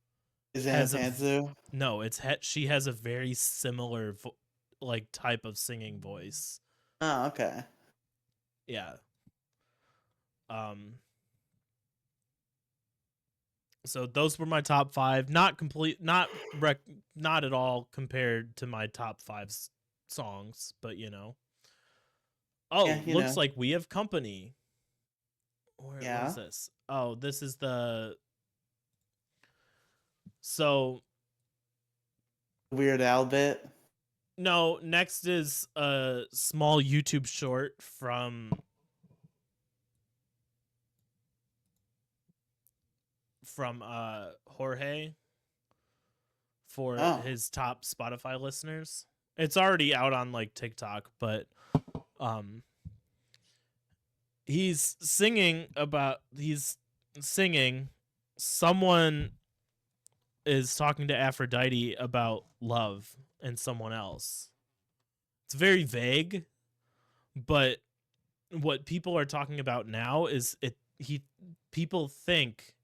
Is Anna has Pantsu? no, she has a very similar like type of singing voice. Oh, okay. Yeah. Um So those were my top 5. Not complete, not at all compared to my top 5 songs, but you know. Yeah, Oh, you looks know. like we have company. What is Yeah. this? Oh, this is the so Weird Al bit. no, next is a small YouTube short from Jorge for Oh. his top Spotify listeners. It's already out on like TikTok, but um he's singing someone is talking to Aphrodite about love and someone else. It's very vague, but what people are talking about now is it he people think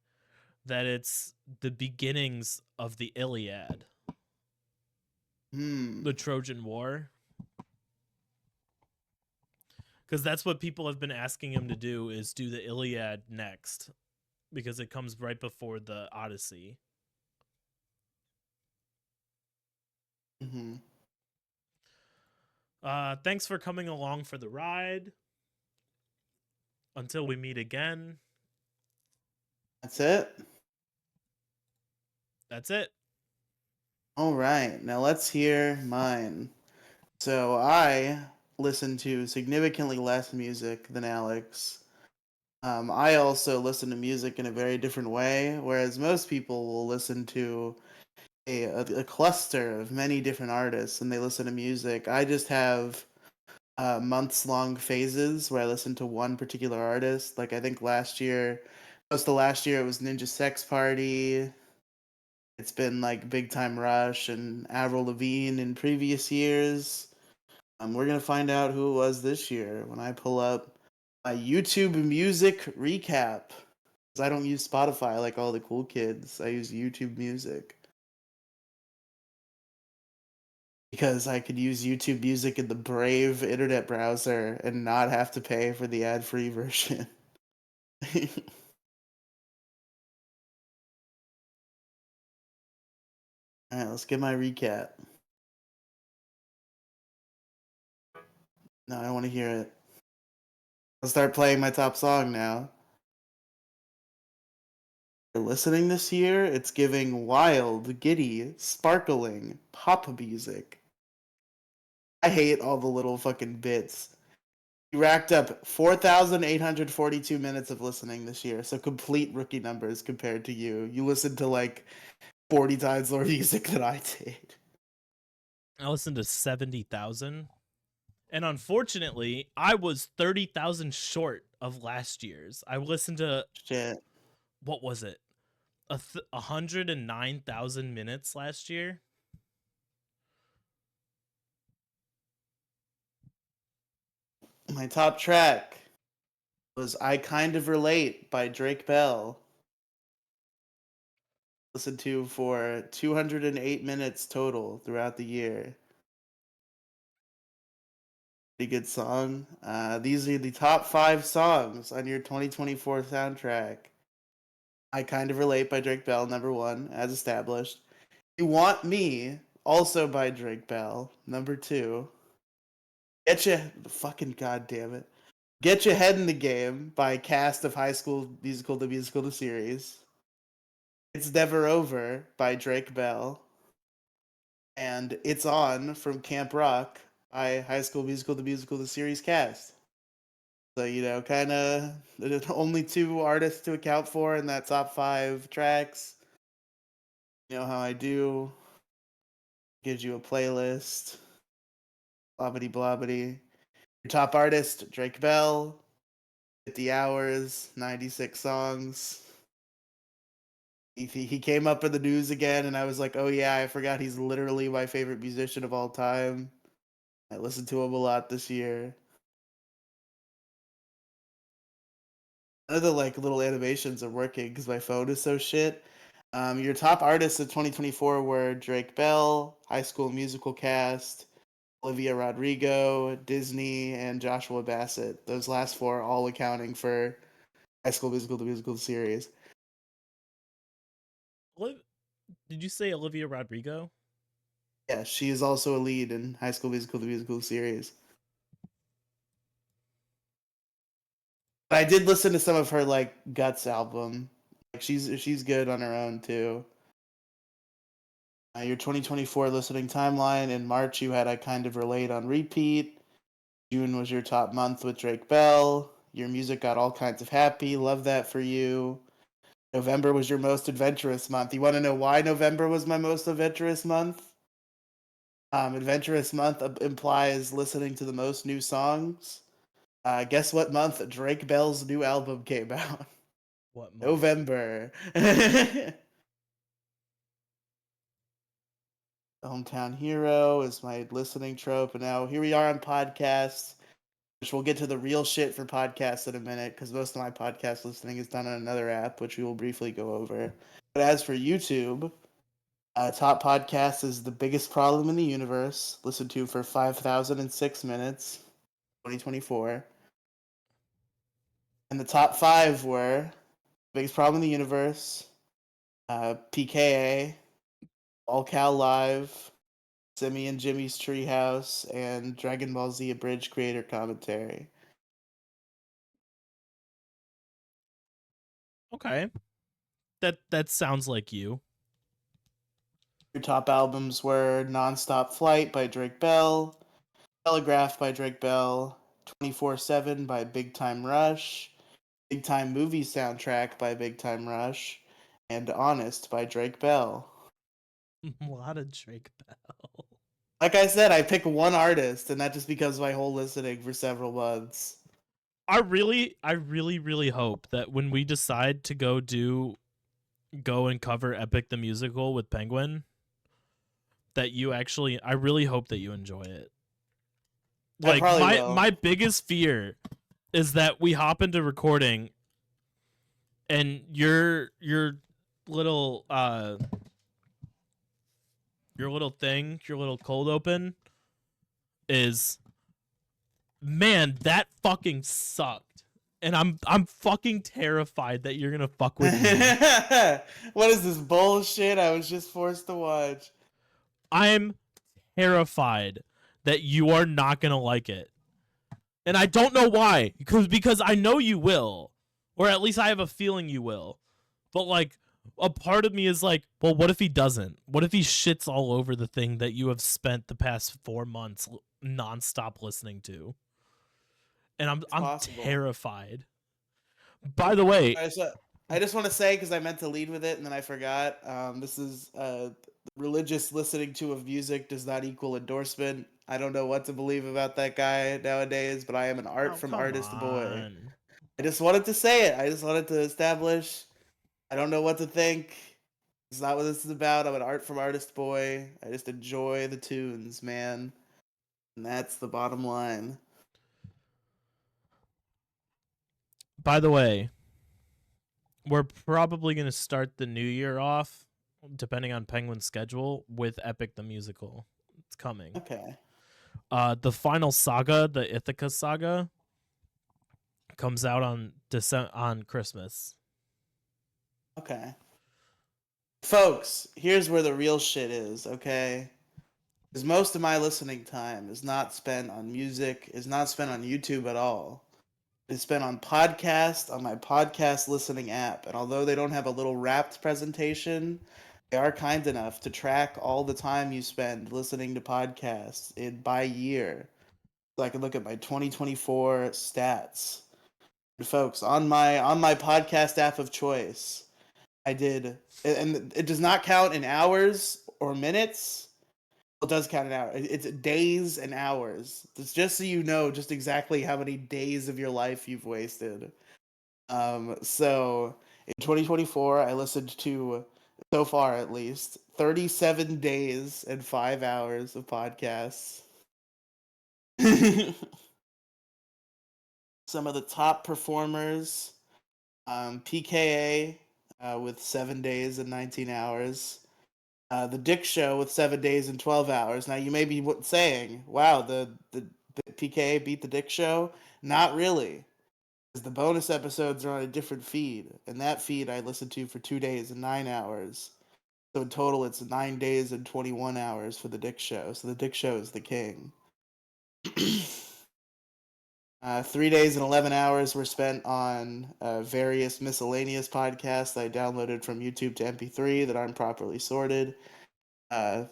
that it's the beginnings of the Iliad, Hmm. the Trojan War, because that's what people have been asking him to do is do the Iliad next because it comes right before the Odyssey. Mm-hmm. Thanks for coming along for the ride. Until we meet again, That's it. that's it. All right. Now let's hear mine. So I listen to significantly less music than Alex. I also listen to music in a very different way, whereas most people will listen to a cluster of many different artists and they listen to music. I just have months long phases where I listen to one particular artist. Like I think most of last year it was Ninja Sex Party. It's been like Big Time Rush and Avril Lavigne in previous years. We're gonna find out who it was this year when I pull up my YouTube music recap. 'Cause I don't use Spotify like all the cool kids. I use YouTube Music because I could use YouTube Music in the Brave internet browser and not have to pay for the ad-free version. All right, let's get my recap. No, I don't want to hear it. I'll start playing my top song now. You're listening this year, it's giving wild, giddy, sparkling pop music. I hate all the little fucking bits. You racked up 4,842 minutes of listening this year, so complete rookie numbers compared to you. You listened to like 40 times more music than I did. I listened to 70,000. And unfortunately, I was 30,000 short of last year's. I listened to, Shit. what was it? 109,000 minutes last year. My top track was I Kind of Relate by Drake Bell. Listened to for 208 minutes total throughout the year. Pretty good song. These are the top 5 songs on your 2024 soundtrack. I Kind of Relate by Drake Bell, number 1, as established. You Want Me, also by Drake Bell, number 2. Get You, fucking goddamn it. Get Your Head in the Game by cast of High School Musical, the musical, the series. It's Never Over by Drake Bell. And It's On from Camp Rock by High School Musical, the musical, the series cast. So, kind of only 2 artists to account for in that top 5 tracks. You know how I do. Gives you a playlist. Blobbity blobbity. Your top artist, Drake Bell. 50 hours, 96 songs. He came up in the news again, and I was like, oh yeah, I forgot he's literally my favorite musician of all time. I listened to him a lot this year. None of the like little animations are working because my phone is so shit. Your top artists of 2024 were Drake Bell, High School Musical cast, Olivia Rodrigo, Disney, and Joshua Bassett. Those last 4 all accounting for High School Musical, the musical series. Did you say Olivia Rodrigo? Yeah, she is also a lead in High School Musical, the musical series. But I did listen to some of her like Guts album. Like she's good on her own too. Your 2024 listening timeline. In March, you had I Kind of Relate on repeat. June was your top month with Drake Bell. Your music got all kinds of happy. Love that for you. November was your most adventurous month. You want to know why November was my most adventurous month? Adventurous month implies listening to the most new songs. Guess what month Drake Bell's new album came out? What month? November. Hometown Hero is my listening trope. And now here we are on podcasts, which we'll get to the real shit for podcasts in a minute because most of my podcast listening is done on another app, which we will briefly go over. But as for YouTube, top podcast is The Biggest Problem in the Universe, listened to for 5,006 minutes, 2024. And the top five were Biggest Problem in the Universe, PKA, All Cal Live, Simi and Jimmy's Treehouse, and Dragon Ball Z Abridged Creator Commentary. Okay. That sounds like you. Your top albums were Nonstop Flight by Drake Bell, Telegraph by Drake Bell, 24/7 by Big Time Rush, Big Time Movie Soundtrack by Big Time Rush, and Honest by Drake Bell. A lot of Drake Bell. Like I said, I pick one artist, and that just becomes my whole listening for several months. I really hope that when we decide to go and cover Epic the Musical with Penguin, that you actually, I really hope that you enjoy it. I Like probably my will. biggest fear is that we hop into recording and little uh your little thing, your little cold open is, man, that fucking sucked. And I'm fucking terrified that you're gonna fuck with me. What is this bullshit I was just forced to watch? I'm terrified that you are not gonna like it. And I don't know why. Because I know you will. Or at least I have a feeling you will. But like a part of me is like, well, what if he doesn't? What if he shits all over the thing that you have spent the past 4 months nonstop listening to? And It's I'm possible. terrified. By the way, I just, I just want to say, because I meant to lead with it and then I forgot, this is religious listening to of music does not equal endorsement. I don't know what to believe about that guy nowadays, but I am an art oh from come artist boy. on. I just wanted to say it. I just wanted to establish. I don't know what to think. It's not what this is about. I'm an art from artist boy. I just enjoy the tunes, man. And that's the bottom line. By the way, we're probably gonna start the new year off, depending on Penguin's schedule, with Epic the Musical. It's coming. Okay. The final saga, the Ithaca saga, comes out on Christmas. Okay. Folks, here's where the real shit is, okay? Because most of my listening time is not spent on music, is not spent on YouTube at all. It's spent on podcast, on my podcast listening app. And although they don't have a little wrapped presentation, they are kind enough to track all the time you spend listening to podcasts in by year. So I can look at my 2024 stats. And folks, on my podcast app of choice, I did, and it does not count in hours or minutes. It does count in hours. It's days and hours. It's just so you know just exactly how many days of your life you've wasted. So in 2024, I listened to, so far at least, 37 days and 5 hours of podcasts. Some of the top performers, PKA with 7 days and 19 hours. The Dick Show with 7 days and 12 hours. Now you may be saying, "Wow, the PKA beat the Dick Show." Not really, because the bonus episodes are on a different feed, and that feed I listened to for 2 days and 9 hours. So in total, it's 9 days and 21 hours for the Dick Show. So the Dick Show is the king. 3 days and 11 hours were spent on various miscellaneous podcasts I downloaded from YouTube to MP3 that aren't properly sorted. 3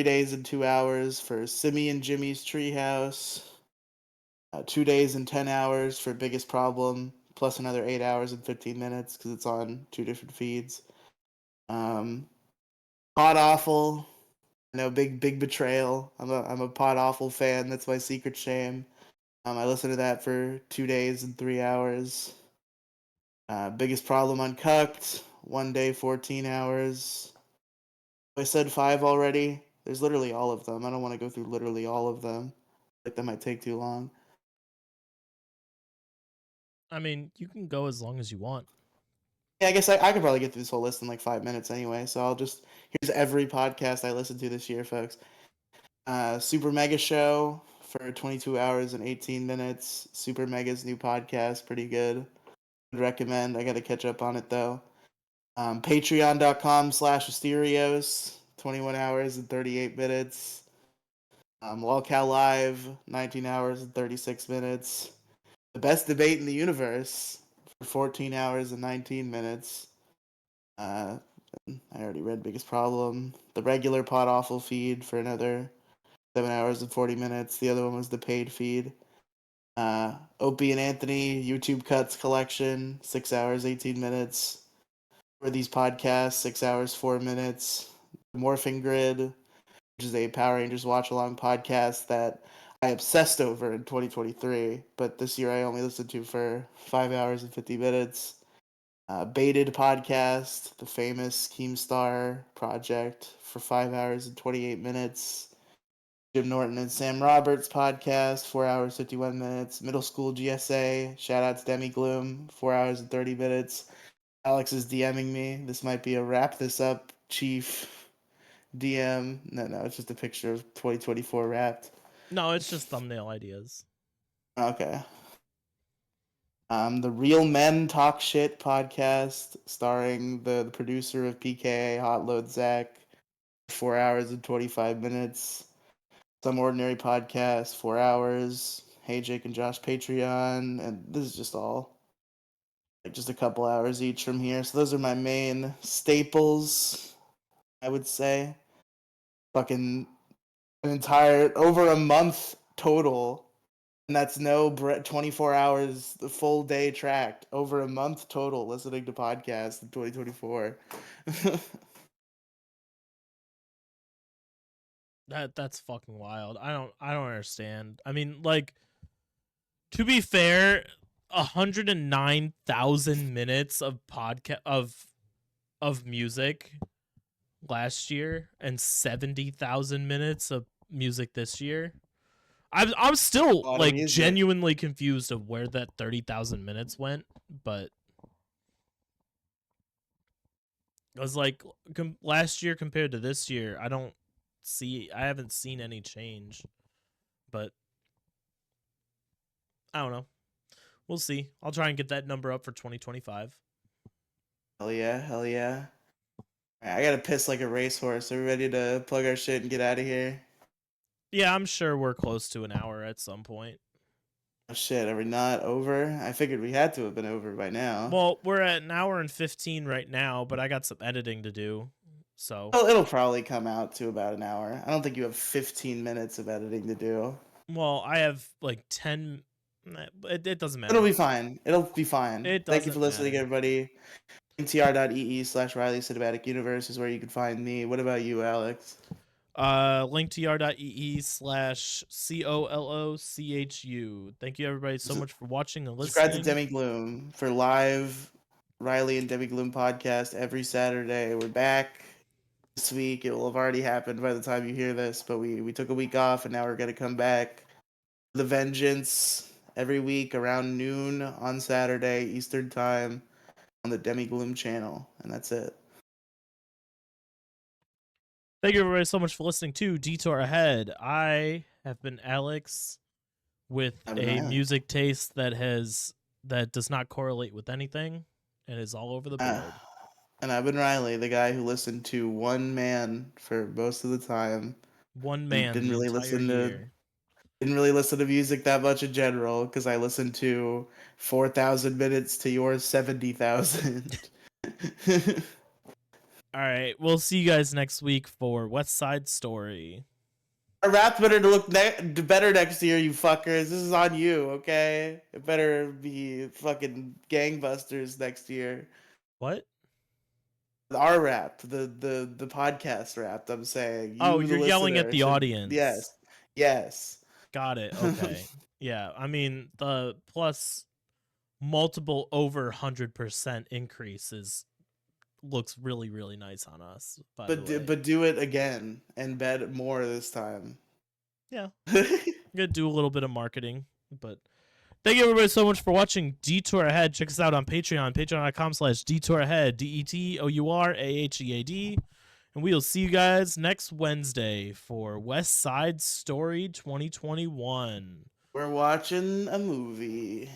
days and 2 hours for Simi and Jimmy's Treehouse. 2 days and 10 hours for Biggest Problem, plus another 8 hours and 15 minutes because it's on two different feeds. Pod Awful. I know, big betrayal. I'm a Pod Awful fan. That's my secret shame. I listened to that for 2 days and 3 hours. Biggest Problem Uncucked, 1 day, 14 hours. I said 5 already. There's literally all of them. I don't want to go through literally all of them. Like that might take too long. I mean, you can go as long as you want. Yeah, I guess I could probably get through this whole list in like 5 minutes anyway. So here's every podcast I listened to this year, folks. Super Mega Show for 22 hours and 18 minutes. Super Mega's new podcast, pretty good. Would recommend. I got to catch up on it though. Patreon.com/Asterios, 21 hours and 38 minutes. Lolcow Live, 19 hours and 36 minutes. The Best Debate in the Universe for 14 hours and 19 minutes. I already read Biggest Problem. The regular Pod Awful feed for another 7 hours and 40 minutes. The other one was the paid feed. Opie and Anthony YouTube Cuts collection, 6 hours, 18 minutes. For these podcasts, 6 hours, 4 minutes. Morphing Grid, which is a Power Rangers watch along podcast that I obsessed over in 2023, but this year I only listened to for 5 hours and 50 minutes. Baited podcast, the famous Keemstar project for 5 hours and 28 minutes. Jim Norton and Sam Roberts podcast, 4 hours, 51 minutes. Middle School GSA, shout out to Demi Gloom, 4 hours and 30 minutes. Alex is DMing me. This might be a wrap this up, Chief DM. No, it's just a picture of 2024 wrapped. No, it's just thumbnail ideas. Okay. The Real Men Talk Shit podcast, starring the producer of PKA, Hot Load Zach, 4 hours and 25 minutes. Some Ordinary Podcast, 4 hours. Hey Jake and Josh Patreon, and this is just all like just a couple hours each from here. So those are my main staples, I would say. Fucking an entire over a month total, and that's no 24 hours, the full day tracked. Over a month total listening to podcasts in 2024. That's fucking wild. I don't understand. I mean, like, to be fair, 109,000 minutes of podcast of music last year and 70,000 minutes of music this year. I'm still A lot of like music. genuinely confused of where that 30,000 minutes went, but I was like last year compared to this year, I haven't seen any change, but I don't know. We'll see. I'll try and get that number up for 2025. Hell yeah, hell yeah. I gotta piss like a racehorse. Are we ready to plug our shit and get out of here? Yeah, I'm sure we're close to an hour at some point. Oh shit, are we not over? I figured we had to have been over by now. Well, we're at an hour and 15 right now, but I got some editing to do. So, Well, it'll probably come out to about an hour. I don't think you have 15 minutes of editing to do. well, I have like 10. It doesn't matter. It'll be fine. It'll be fine. It Thank you for doesn't listening, matter. everybody. ntr.ee/Riely Cinematic Universe is where you can find me. What about you, Alex? linktr.ee/COLOCHU. Thank you everybody so much for watching and Subscribe to listening. Demi Gloom for live Riely and Demi Gloom podcast every Saturday. We're back this week. It will have already happened by the time you hear this, but we took a week off and now we're gonna come back. The Vengeance every week around noon on Saturday Eastern Time on the Demi Gloom channel, and that's it. Thank you everybody so much for listening to Detour Ahead. I have been Alex with Have a a night. music taste that does not correlate with anything and is all over the Uh, board. And I've been Riley, the guy who listened to one man for most of the time, One and man the entire year. didn't really listen to music that much in general because I listened to 4,000 minutes to yours 70,000. All right, we'll see you guys next week for West Side Story. Our rap better to look better next year, you fuckers. This is on you, okay? It better be fucking gangbusters next year. What? Our rap, the podcast rap. I'm saying Oh, you, the you're yelling at listener, the should audience. yes, yes. Got it. Okay. Yeah, I mean the plus multiple over 100% increases looks really really nice on us. By the way, But do it again and bet more this time. yeah, I'm gonna do a little bit of marketing, but thank you everybody so much for watching Detour Ahead. Check us out on Patreon, patreon.com/Detour Ahead, DETOURAHEAD. And we'll see you guys next Wednesday for West Side Story 2021. We're watching a movie.